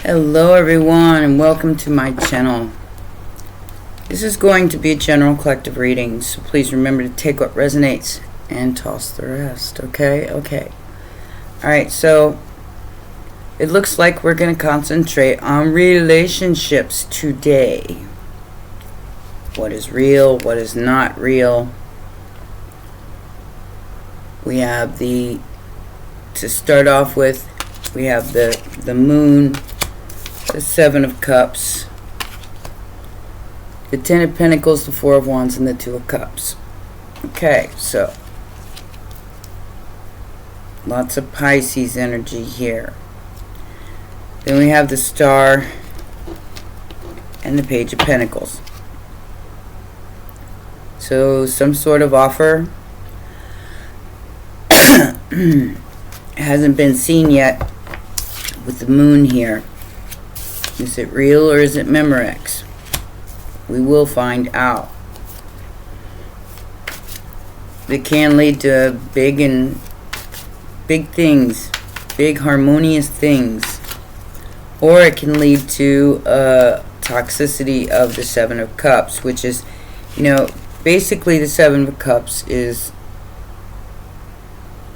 Hello everyone and welcome to my channel. This is going to be a general collective reading, so please remember to take what resonates and toss the rest. Okay. Alright, so it looks like we're going to concentrate on relationships today. What is real, what is not real. We have to start off with, we have the moon, the Seven of Cups, the Ten of Pentacles, the Four of Wands, and the Two of Cups. Okay, so lots of Pisces energy here. Then we have the Star and the Page of Pentacles. So some sort of offer hasn't been seen yet with the moon here. Is it real or is it Memorex? We will find out. It can lead to big things, big harmonious things, or it can lead to toxicity of the Seven of Cups, which is, basically the Seven of Cups is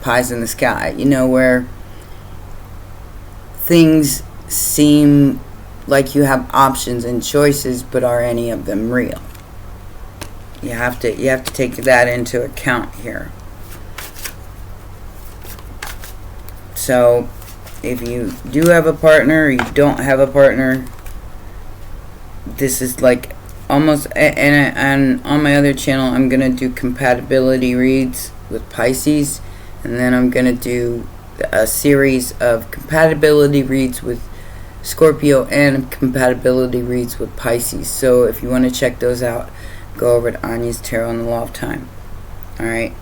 pies in the sky, where things seem like you have options and choices, but are any of them real? You have to take that into account here. So if you do have a partner or you don't have a partner, this is like almost, and on my other channel I'm gonna do compatibility reads with Pisces, and then I'm gonna do a series of compatibility reads with Scorpio and compatibility reads with Pisces. So if you want to check those out, go over to Anya's Tarot and the Law of Time. Alright.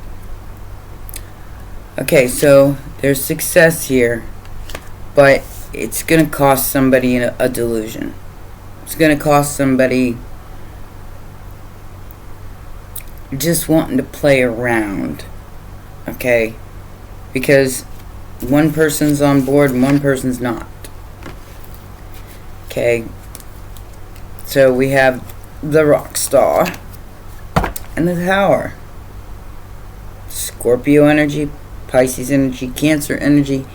Okay, so there's success here, but it's going to cost somebody a delusion. It's going to cost somebody just wanting to play around. Okay? Because one person's on board and one person's not. Okay, so we have the Rock Star and the Tower. Scorpio energy, Pisces energy, Cancer energy,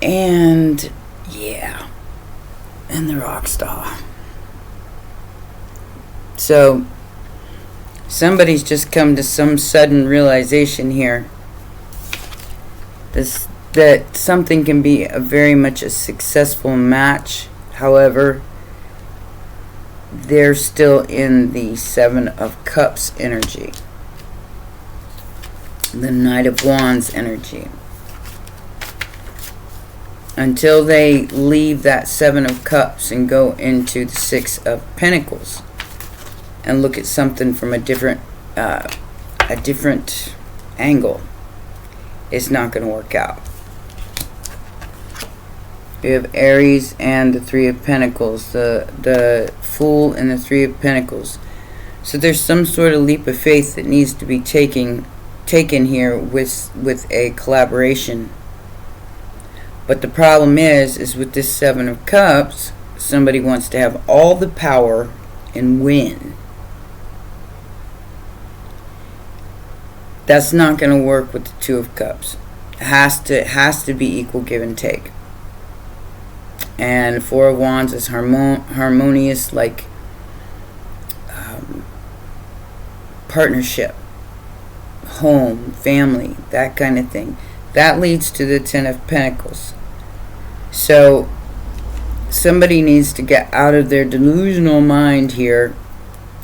and and the Rock Star. So somebody's just come to some sudden realization here that something can be very much a successful match. However, they're still in the Seven of Cups energy, the Knight of Wands energy. Until they leave that Seven of Cups and go into the Six of Pentacles and look at something from a different angle, it's not going to work out. We have Aries and the Three of Pentacles, the Fool and the Three of Pentacles. So there's some sort of leap of faith that needs to be taken here with a collaboration. But the problem is with this Seven of Cups, somebody wants to have all the power and win. That's not going to work with the Two of Cups. It has to be equal give and take. And Four of Wands is harmonious, like partnership, home, family, that kind of thing. That leads to the Ten of Pentacles. So somebody needs to get out of their delusional mind here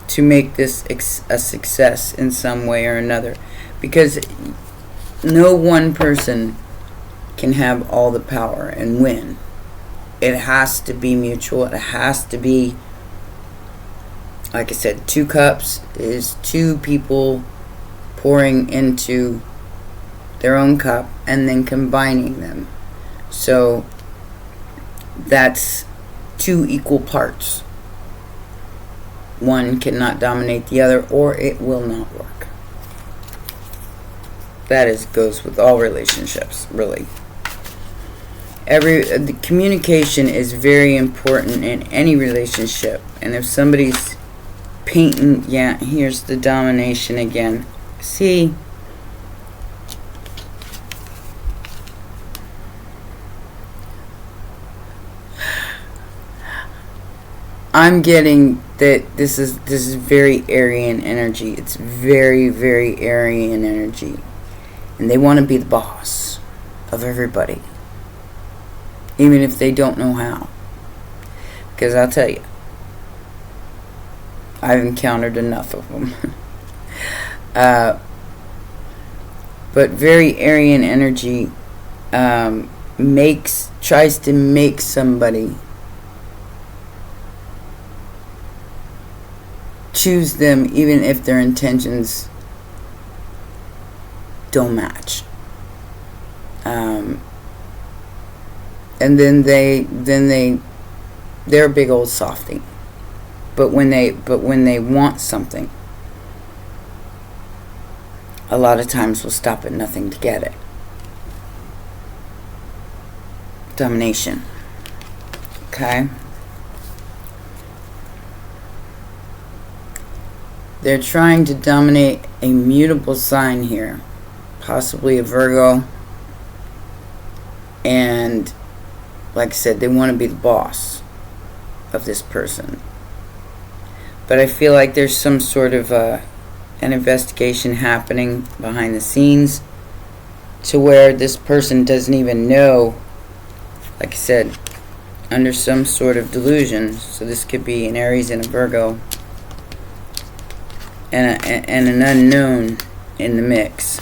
to make this a success in some way or another, because no one person can have all the power and win. It has to be mutual. It has to be, like I said, two cups is two people pouring into their own cup and then combining them. So that's two equal parts. One cannot dominate the other, or it will not work. That goes with all relationships, really. The communication is very important in any relationship. And if somebody's painting, yeah, here's the domination again. See, I'm getting that this is very Aryan energy. It's very, very Aryan energy. And they want to be the boss of everybody. Even if they don't know how. Because I'll tell you, I've encountered enough of them. But very Aryan energy tries to make somebody choose them even if their intentions don't match. And then they're a big old softie. But when they want something, a lot of times will stop at nothing to get it. Domination. Okay? They're trying to dominate a mutable sign here. Possibly a Virgo. And like I said, they want to be the boss of this person. But I feel like there's some sort of an investigation happening behind the scenes to where this person doesn't even know, like I said, under some sort of delusion. So this could be an Aries and a Virgo and an unknown in the mix.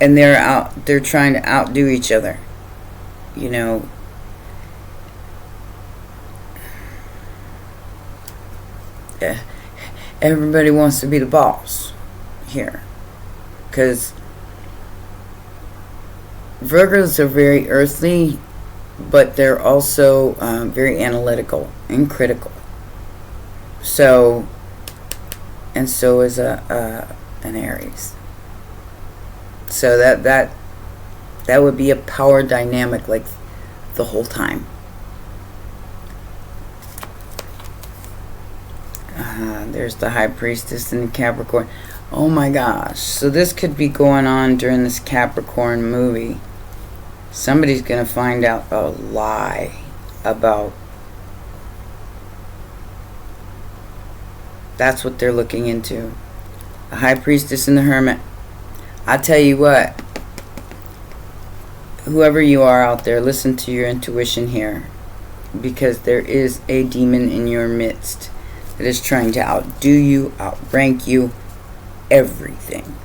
And they're trying to outdo each other. You know, everybody wants to be the boss here. Because Virgos are very earthly, but they're also very analytical and critical. So, and so is an Aries. So that would be a power dynamic like the whole time. There's the High Priestess and the Capricorn. Oh my gosh. So this could be going on during this Capricorn movie. Somebody's going to find out a lie about... That's what they're looking into. The High Priestess and the Hermit. I tell you what. Whoever you are out there, listen to your intuition here. Because there is a demon in your midst that is trying to outdo you, outrank you, everything.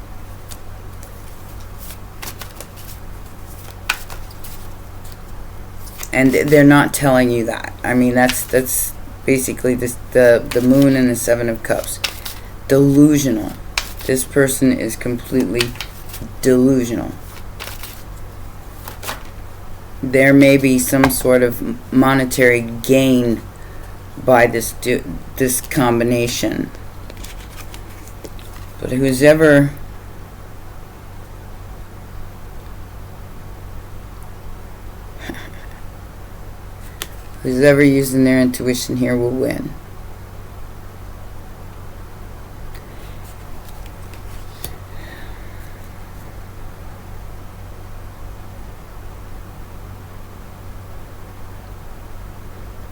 And they're not telling you that. I mean, that's basically the Moon and the Seven of Cups. Delusional. This person is completely delusional. There may be some sort of monetary gain by this combination. But who's ever using their intuition here will win.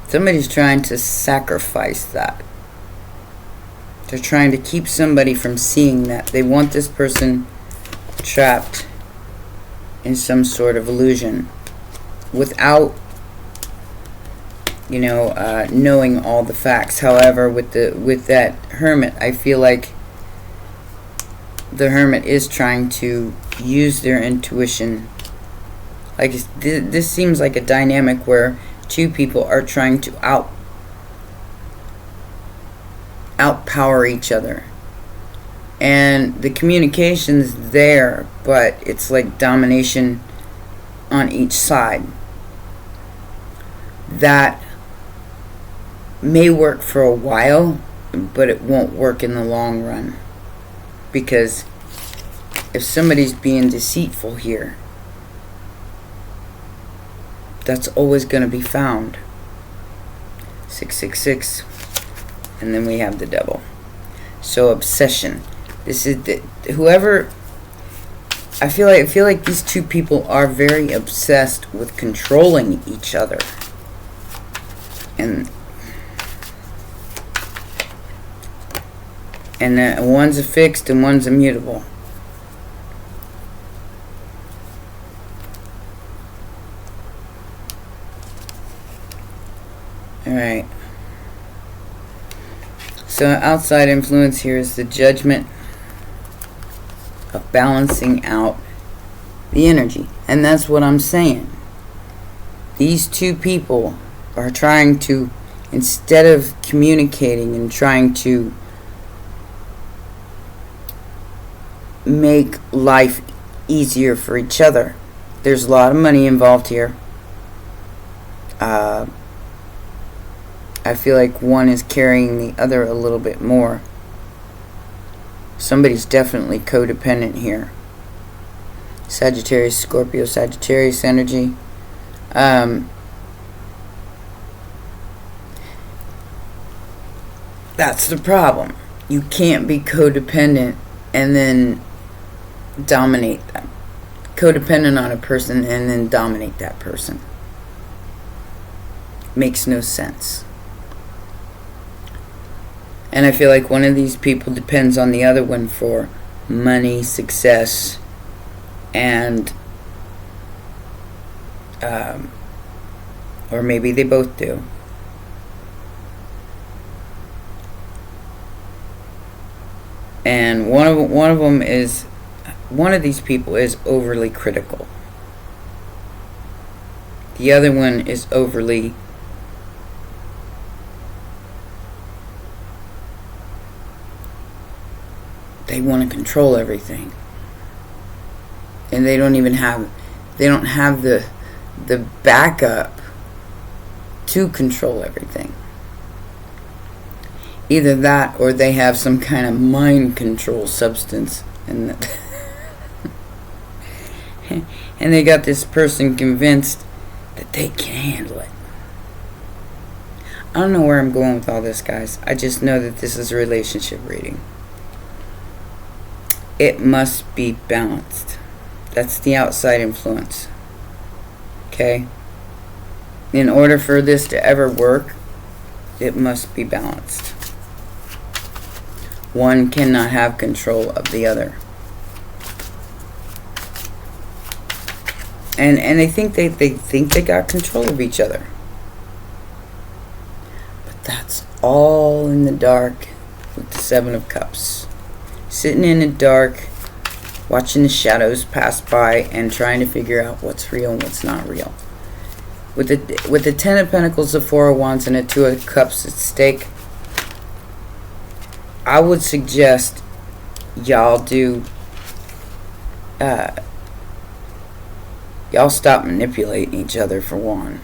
Somebody's trying to sacrifice that. They're trying to keep somebody from seeing that. They want this person trapped in some sort of illusion without, knowing all the facts. However, with that Hermit, I feel like the Hermit is trying to use their intuition. Like this seems like a dynamic where two people are trying to outpower each other. And the communication's there, but it's like domination on each side. That may work for a while, but it won't work in the long run. Because if somebody's being deceitful here, that's always going to be found. 666, and then we have the devil. So obsession. This is whoever. I feel like these two people are very obsessed with controlling each other, and one's a fixed and one's immutable. Alright. So outside influence here is the judgment of balancing out the energy. And that's what I'm saying. These two people are trying to, instead of communicating and trying to make life easier for each other. There's a lot of money involved here. I feel like one is carrying the other a little bit more. Somebody's definitely codependent here. Sagittarius, Scorpio, Sagittarius energy. That's the problem. You can't be codependent and then dominate them. Codependent on a person and then dominate that person. Makes no sense. And I feel like one of these people depends on the other one for money, success, and or maybe they both do. And one of these people is overly critical. The other one is overly they want to control everything. And they don't have the backup to control everything. Either that or they have some kind of mind control substance and and they got this person convinced that they can handle it. I don't know where I'm going with all this, guys. I just know that this is a relationship reading. It must be balanced. That's the outside influence. Okay? In order for this to ever work, it must be balanced. One cannot have control of the other. And they think they got control of each other. But that's all in the dark with the Seven of Cups. Sitting in the dark, watching the shadows pass by and trying to figure out what's real and what's not real. With the Ten of Pentacles, the Four of Wands, and the Two of Cups at stake, I would suggest y'all stop manipulating each other, for one,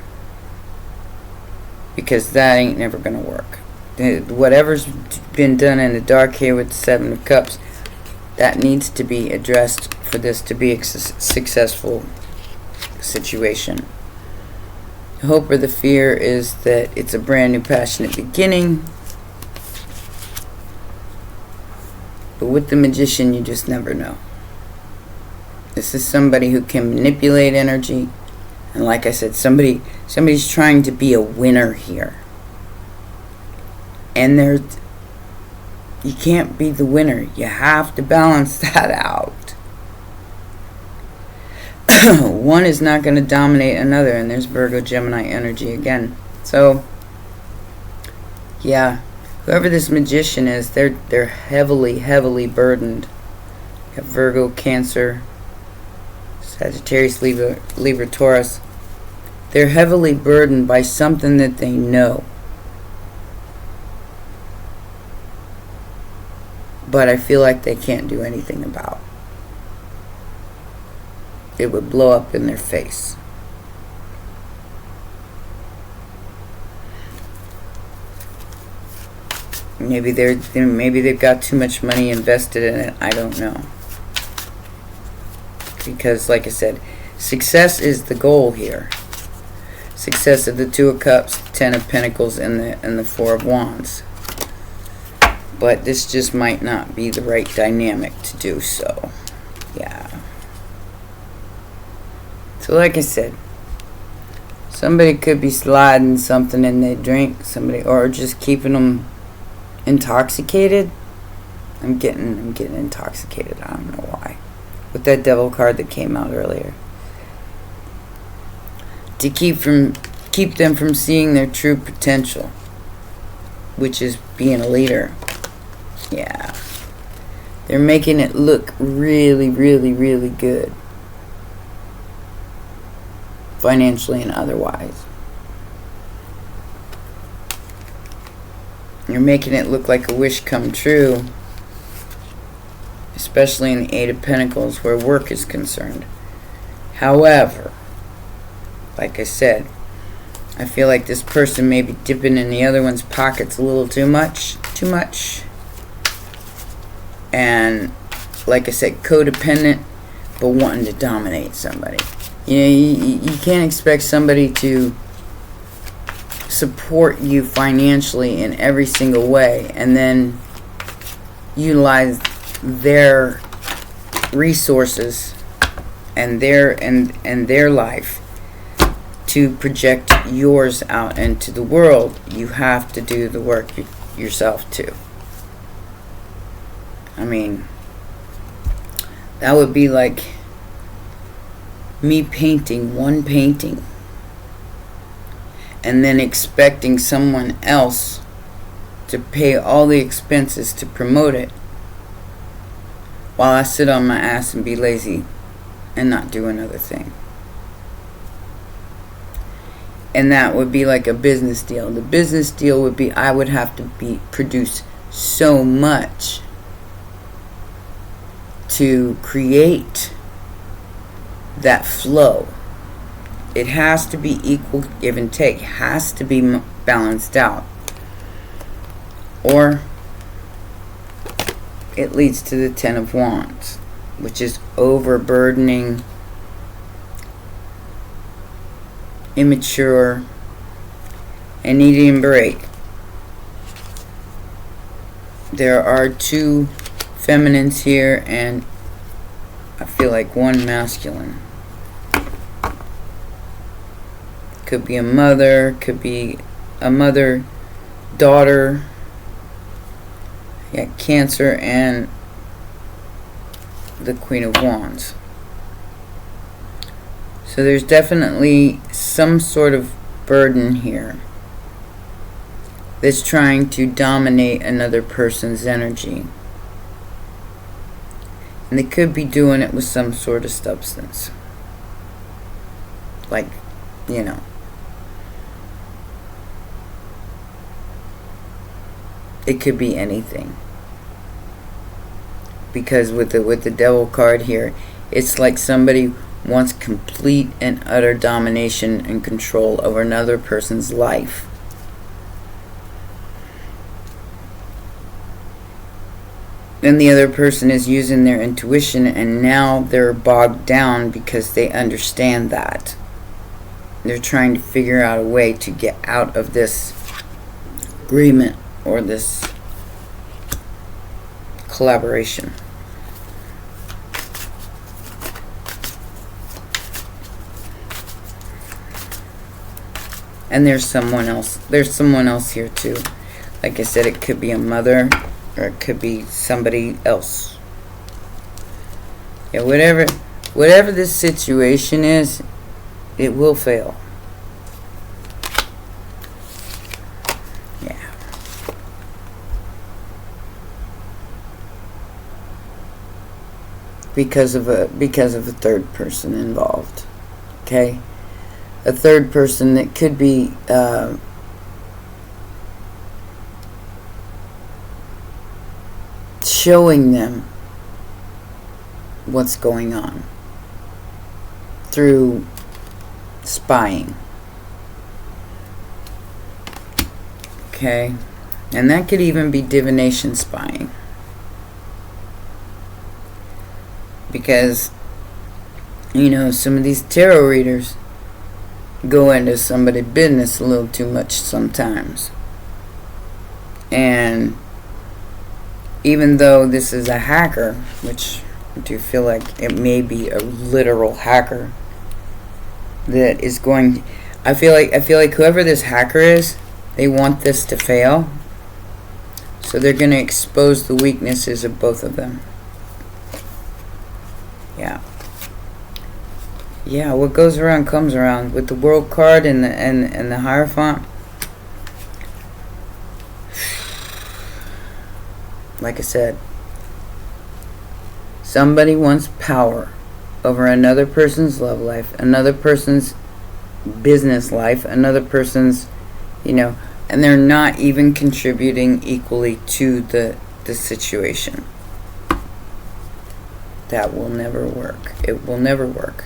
because that ain't never gonna work. Whatever's been done in the dark here with the Seven of Cups, that needs to be addressed for this to be a successful situation. The hope or the fear is that it's a brand new passionate beginning. But with the Magician, you just never know. This is somebody who can manipulate energy. And like I said, somebody's trying to be a winner here. And you can't be the winner. You have to balance that out. One is not going to dominate another, and there's Virgo Gemini energy again. So yeah, whoever this Magician is, they're heavily burdened. You have Virgo, Cancer, Sagittarius, Libra, Taurus. They're heavily burdened by something that they know. But I feel like they can't do anything about. It would blow up in their face. Maybe they've got too much money invested in it. I don't know. because, like I said, success is the goal here. Success of the Two of Cups, Ten of Pentacles, and the Four of Wands. But this just might not be the right dynamic to do so. Yeah. So like I said, somebody could be sliding something in their drink, somebody, or just keeping them intoxicated. I'm getting intoxicated. I don't know why. With that Devil card that came out earlier. To keep them from seeing their true potential, which is being a leader. Yeah. They're making it look really, really, really good. Financially and otherwise. You're making it look like a wish come true. Especially in the Eight of Pentacles where work is concerned. However, like I said, I feel like this person may be dipping in the other one's pockets a little too much. And, like I said, codependent, but wanting to dominate somebody. You know, you can't expect somebody to support you financially in every single way and then utilize their resources and their life to project yours out into the world. You have to do the work yourself too. I mean, that would be like me painting one painting and then expecting someone else to pay all the expenses to promote it while I sit on my ass and be lazy and not do another thing. And that would be like a business deal. The business deal would be I would have to produce so much to create that flow. It has to be equal give and take. It has to be balanced out. Or it leads to the Ten of Wands, which is overburdening, immature, and needing a break. There are two feminines here and I feel like one masculine. Could be a mother, could be a mother, daughter. Yeah, Cancer and the Queen of Wands. So there's definitely some sort of burden here that's trying to dominate another person's energy. And they could be doing it with some sort of substance. Like, you know. It could be anything. Because with the Devil card here, it's like somebody wants complete and utter domination and control over another person's life. Then the other person is using their intuition and now they're bogged down because they understand that. They're trying to figure out a way to get out of this agreement or this collaboration. And there's someone else here too. Like I said, it could be a mother or it could be somebody else. Yeah, whatever this situation is, it will fail. Yeah. Because of a third person involved. Okay? A third person that could be showing them what's going on through spying. Okay? And that could even be divination spying. Because You know, some of these tarot readers go into somebody's business a little too much sometimes. And even though this is a hacker, which I do feel like it may be a literal hacker that is going, I feel like whoever this hacker is, they want this to fail. So they're going to expose the weaknesses of both of them. Yeah. Yeah, what goes around comes around. With the World card and the Hierophant, like I said, somebody wants power over another person's love life, another person's business life, another person's, you know, and they're not even contributing equally to the situation. That will never work. It will never work.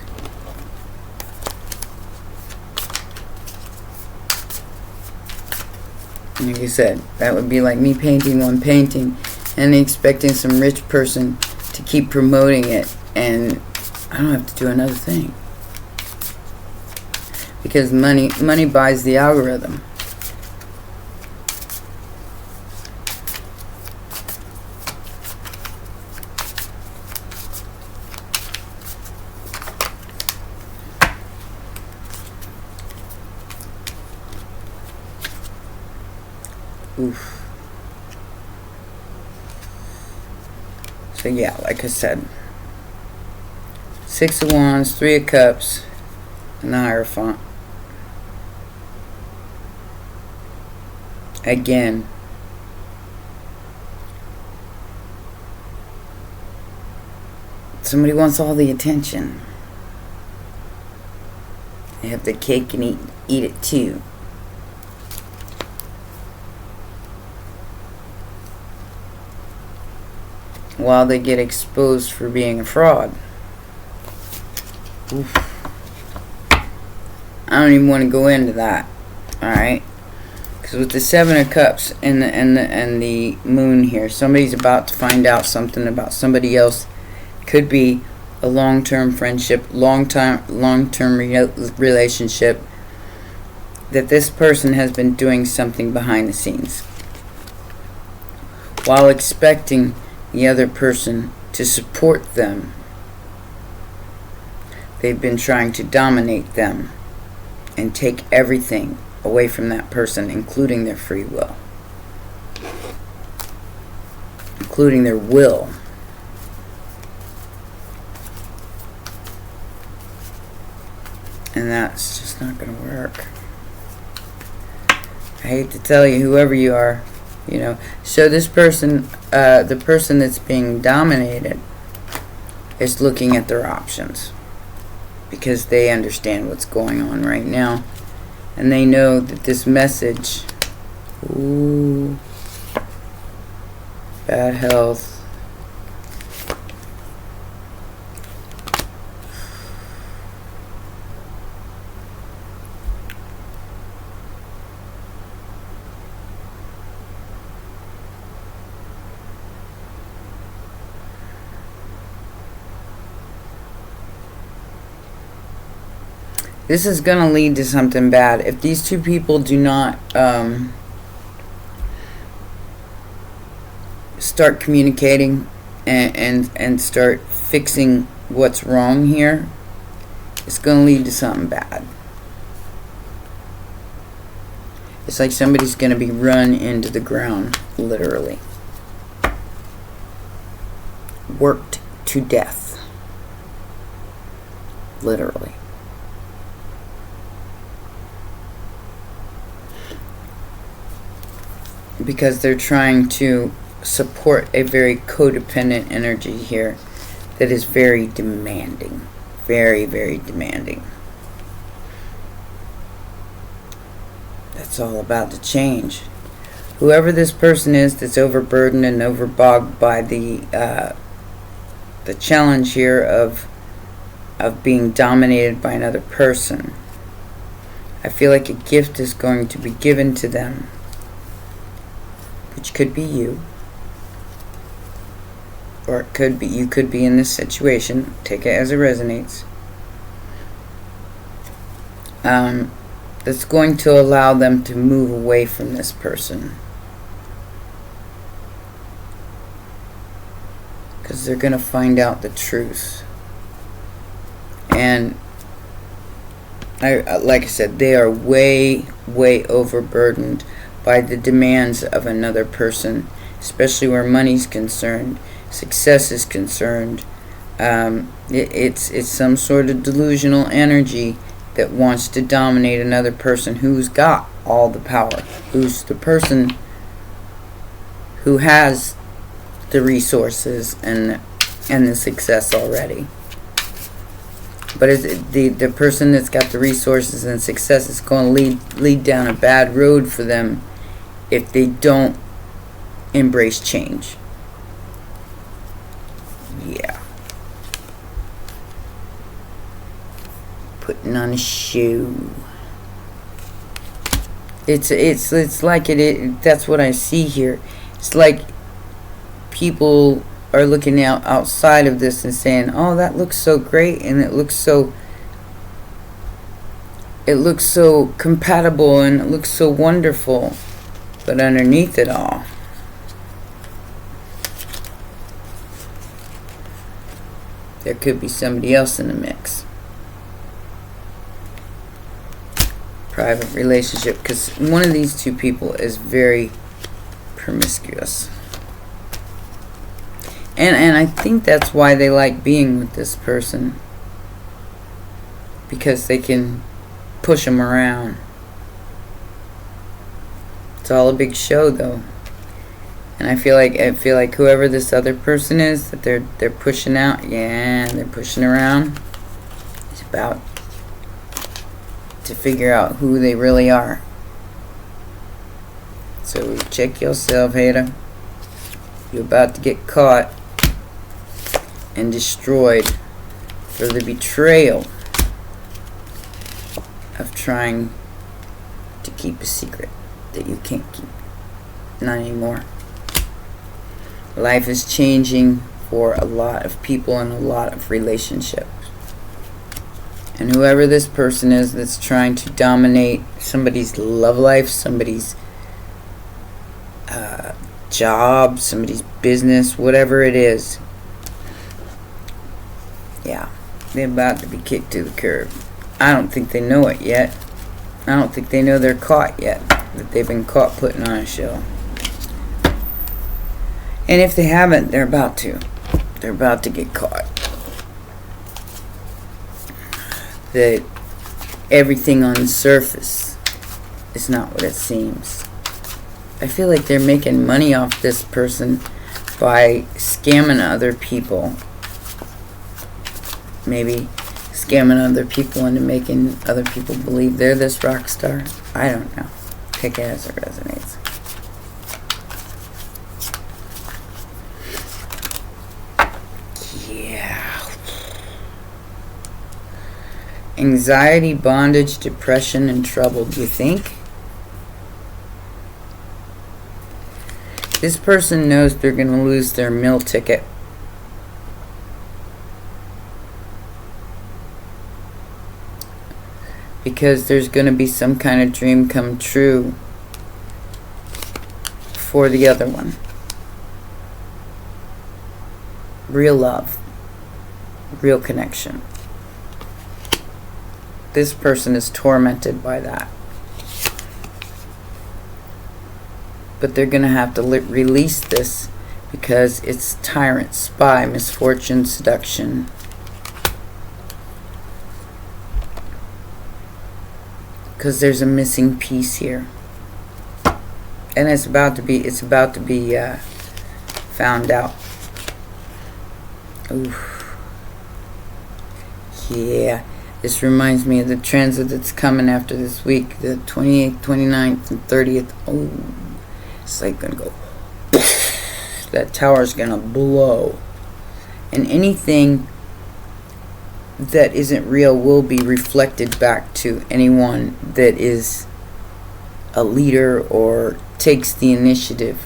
Like I said, that would be like me painting one painting and expecting some rich person to keep promoting it, and I don't have to do another thing. Because money buys the algorithm. Oof. So yeah, like I said, 6 of Wands, 3 of Cups, and the Hierophant. Again, somebody wants all the attention. They have the cake and eat it too. While they get exposed for being a fraud. Oof. I don't even want to go into that. Alright? Because with the 7 of Cups and the Moon here, somebody's about to find out something about somebody else. Could be a long-term friendship, long-term relationship, that this person has been doing something behind the scenes while expecting the other person to support them. They've been trying to dominate them and take everything away from that person, including their free will, including their will. And that's just not going to work. I hate to tell you, whoever you are, you know. So this person, the person that's being dominated, is looking at their options because they understand what's going on right now, and they know that this message, ooh, bad health, this is going to lead to something bad. If these two people do not start communicating and start fixing what's wrong here, it's going to lead to something bad. It's like somebody's going to be run into the ground, literally. Worked to death. Literally. Because they're trying to support a very codependent energy here that is very demanding. Very, very demanding. That's all about to change. Whoever this person is that's overburdened and overbogged by the challenge here of being dominated by another person, I feel like a gift is going to be given to them, which could be you, or it could be, you could be in this situation. Take it as it resonates. that's going to allow them to move away from this person. Because they're going to find out the truth. And like I said, they are way, way overburdened by the demands of another person, especially where money's concerned, success is concerned. It's some sort of delusional energy that wants to dominate another person who's got all the power, who's the person who has the resources and the success already. But the person that's got the resources and success is going to lead down a bad road for them if they don't embrace change. Yeah. Putting on a show. It's like that's what I see here. It's like people are looking outside of this and saying, "Oh, that looks so great, and it looks so compatible, and it looks so wonderful," but underneath it all, there could be somebody else in the mix. Private relationship, because one of these two people is very promiscuous. And I think that's why they like being with this person. Because they can push them around. It's all a big show, though. And I feel like whoever this other person is that they're pushing out, they're pushing around, is about to figure out who they really are. So check yourself, hater. You're about to get caught and destroyed for the betrayal of trying to keep a secret that you can't keep. Not anymore. Life is changing for a lot of people and a lot of relationships. And whoever this person is that's trying to dominate somebody's love life, somebody's job, somebody's business, whatever it is, they're about to be kicked to the curb. I don't think they know it yet. I don't think they know they're caught yet, that they've been caught putting on a show. And if they haven't, they're about to. They're about to get caught. That everything on the surface is not what it seems. I feel like they're making money off this person by scamming other people. Maybe scamming other people into making other people believe they're this rock star. I don't know. Take it as it resonates. Yeah. Anxiety, bondage, depression, and trouble. Do you think? This person knows they're going to lose their meal ticket. Because there's going to be some kind of dream come true for the other one. Real love. Real connection. This person is tormented by that. But they're going to have to release this because it's tyrant, spy, misfortune, seduction. Because there's a missing piece here. And it's about to be found out. Oof. Yeah. This reminds me of the transit that's coming after this week. The 28th, 29th, and 30th. Oh. It's like going to go. That tower's going to blow. And anything that isn't real will be reflected back to anyone that is a leader or takes the initiative.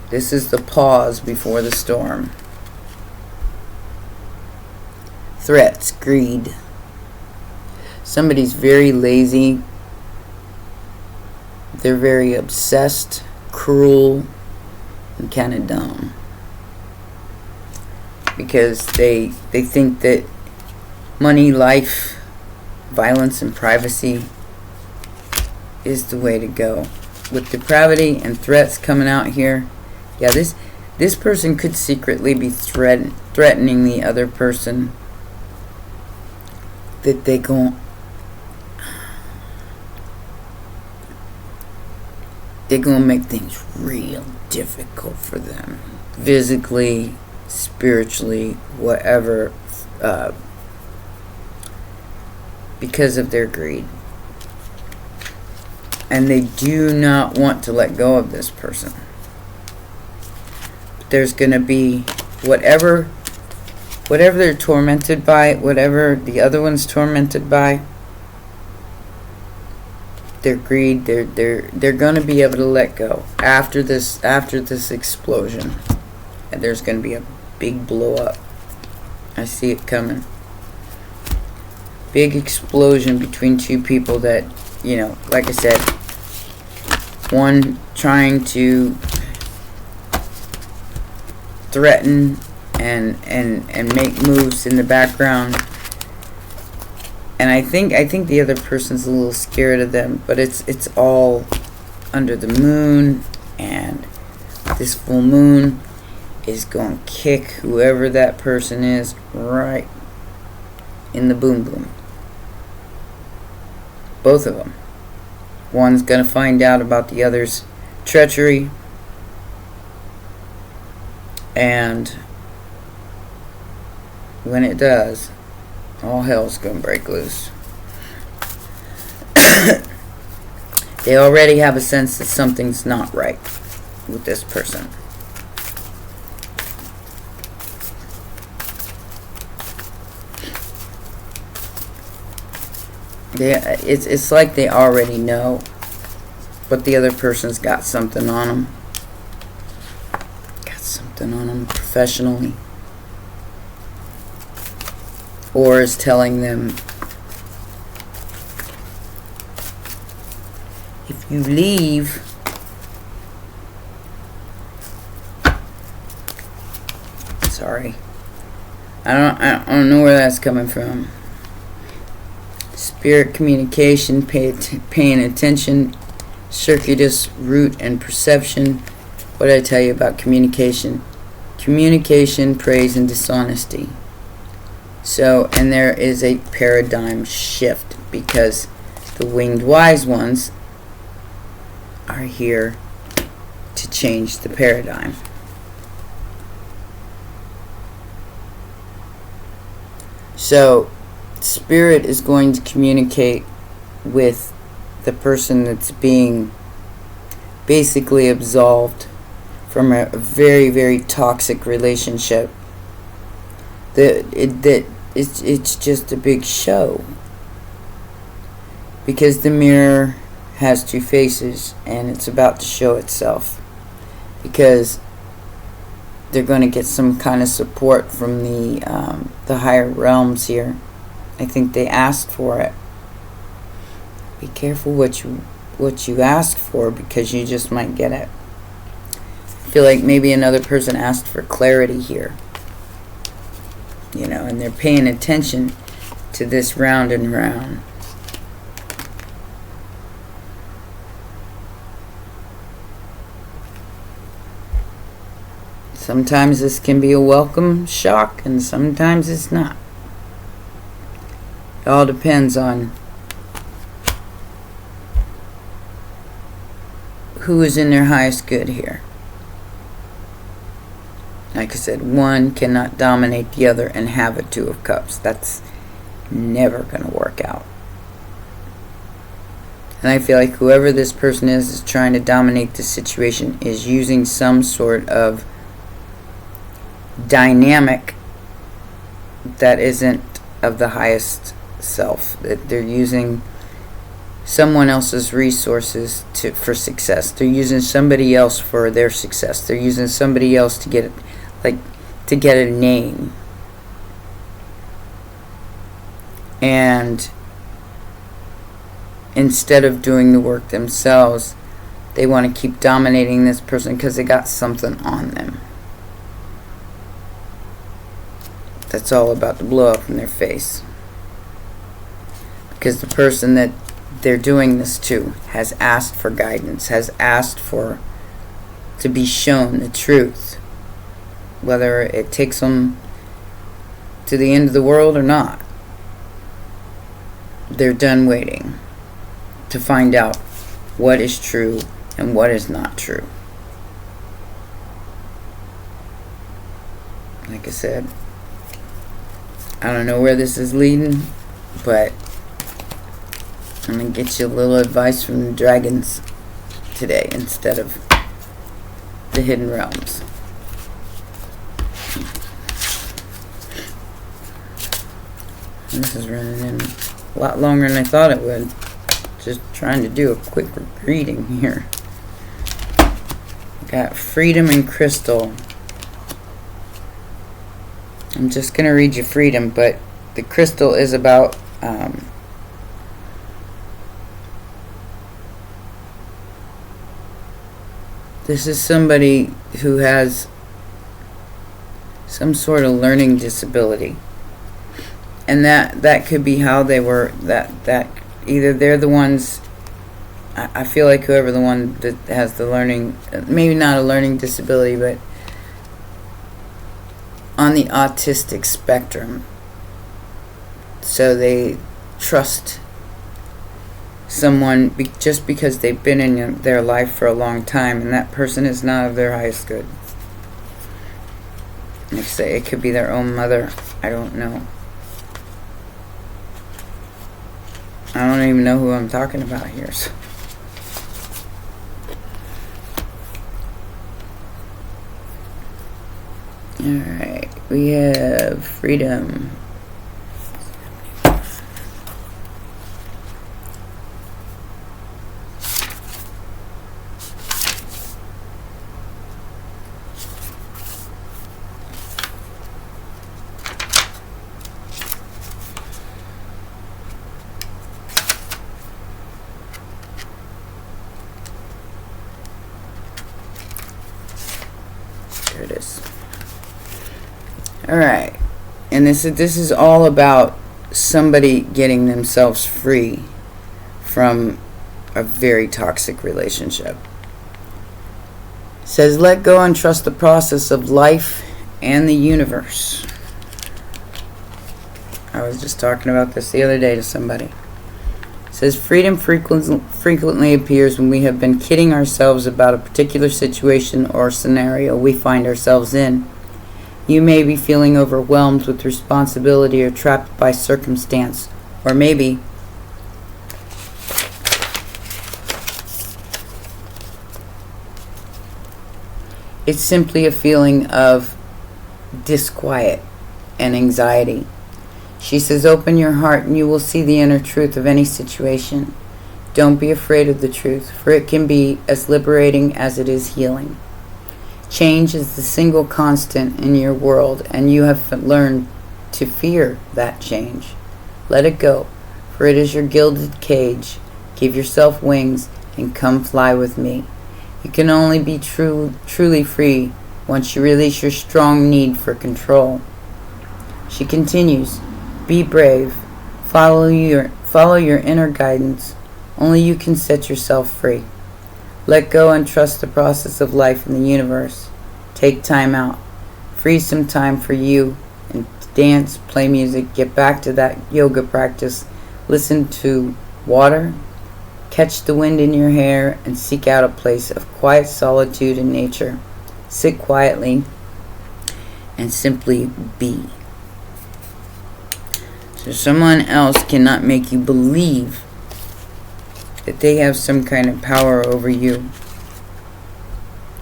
This is the pause before the storm. Threats, greed, Somebody's very lazy. They're very obsessed, cruel, and kind of dumb. Because they think that money, life, violence, and privacy is the way to go. With depravity and threats coming out here, yeah, this person could secretly be threatening the other person that they're gonna make things real difficult for them, physically, spiritually, whatever, because of their greed. And they do not want to let go of this person. There's going to be whatever they're tormented by, whatever the other one's tormented by, their greed, they're going to be able to let go after this explosion. And there's going to be a big blow up. I see it coming. Big explosion between two people that, like I said, one trying to threaten and make moves in the background, and I think the other person's a little scared of them, but it's all under the moon, and this full moon is going to kick whoever that person is right in the boom boom. Both of them. One's going to find out about the other's treachery, and when it does, all hell's going to break loose. They already have a sense that something's not right with this person. It's like they already know, but the other person's got something on them. Got something on them professionally. Or is telling them, if you leave, sorry, I don't know where that's coming from. Spirit communication, paying attention, circuitous root and perception. What did I tell you about communication? Communication, praise, and dishonesty. So, and there is a paradigm shift because the winged wise ones are here to change the paradigm. So, Spirit is going to communicate with the person that's being basically absolved from a very, very toxic relationship. It's just a big show. Because the mirror has two faces and it's about to show itself. Because they're going to get some kind of support from the higher realms here. I think they asked for it. Be careful what you ask for, because you just might get it. I feel like maybe another person asked for clarity here. And they're paying attention to this round and round. Sometimes this can be a welcome shock, and sometimes it's not. It all depends on who is in their highest good here. Like I said, one cannot dominate the other and have a Two of Cups. That's never going to work out. And I feel like whoever this person is trying to dominate the situation is using some sort of dynamic that isn't of the highest self. That they're using someone else's resources for success. They're using somebody else for their success. They're using somebody else to get a name. And instead of doing the work themselves, they want to keep dominating this person because they got something on them. That's all about to blow up in their face. Because the person that they're doing this to has asked for guidance, has asked for to be shown the truth, whether it takes them to the end of the world or not. They're done waiting to find out what is true and what is not true. Like I said, I don't know where this is leading, but I'm going to get you a little advice from the dragons today instead of the hidden realms. This is running in a lot longer than I thought it would. Just trying to do a quick reading here. Got freedom and crystal. I'm just going to read you freedom, but the crystal is about this is somebody who has some sort of learning disability. And that could be how they were, that either they're the ones, I feel like whoever the one that has the learning, maybe not a learning disability, but on the autistic spectrum. So they trust someone just because they've been in their life for a long time, and that person is not of their highest good. Like I say, it could be their own mother. I don't know. I don't even know who I'm talking about here. So. Alright, we have freedom. There it is. Alright, and this is all about somebody getting themselves free from a very toxic relationship. It says, let go and trust the process of life and the universe. I was just talking about this the other day to somebody. It says, freedom frequently appears when we have been kidding ourselves about a particular situation or scenario we find ourselves in. You may be feeling overwhelmed with responsibility or trapped by circumstance, or maybe it's simply a feeling of disquiet and anxiety. She says, open your heart and you will see the inner truth of any situation. Don't be afraid of the truth, for it can be as liberating as it is healing. Change is the single constant in your world, and you have learned to fear that change. Let it go, for it is your gilded cage. Give yourself wings and come fly with me. You can only be truly free once you release your strong need for control. She continues, be brave. Follow your inner guidance. Only you can set yourself free. Let go and trust the process of life in the universe. Take time out. Free some time for you and dance, play music, get back to that yoga practice, listen to water, catch the wind in your hair, and seek out a place of quiet solitude in nature. Sit quietly and simply be. So someone else cannot make you believe that they have some kind of power over you.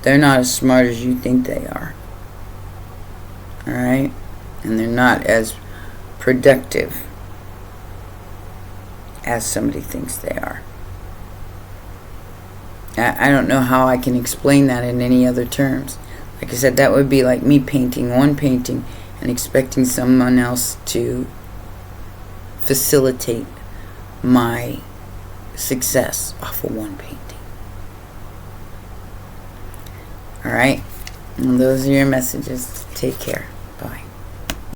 They're not as smart as you think they are. Alright? And they're not as productive as somebody thinks they are. I don't know how I can explain that in any other terms. Like I said, that would be like me painting one painting and expecting someone else to facilitate my success off of one painting. All right, and those are your messages. Take care.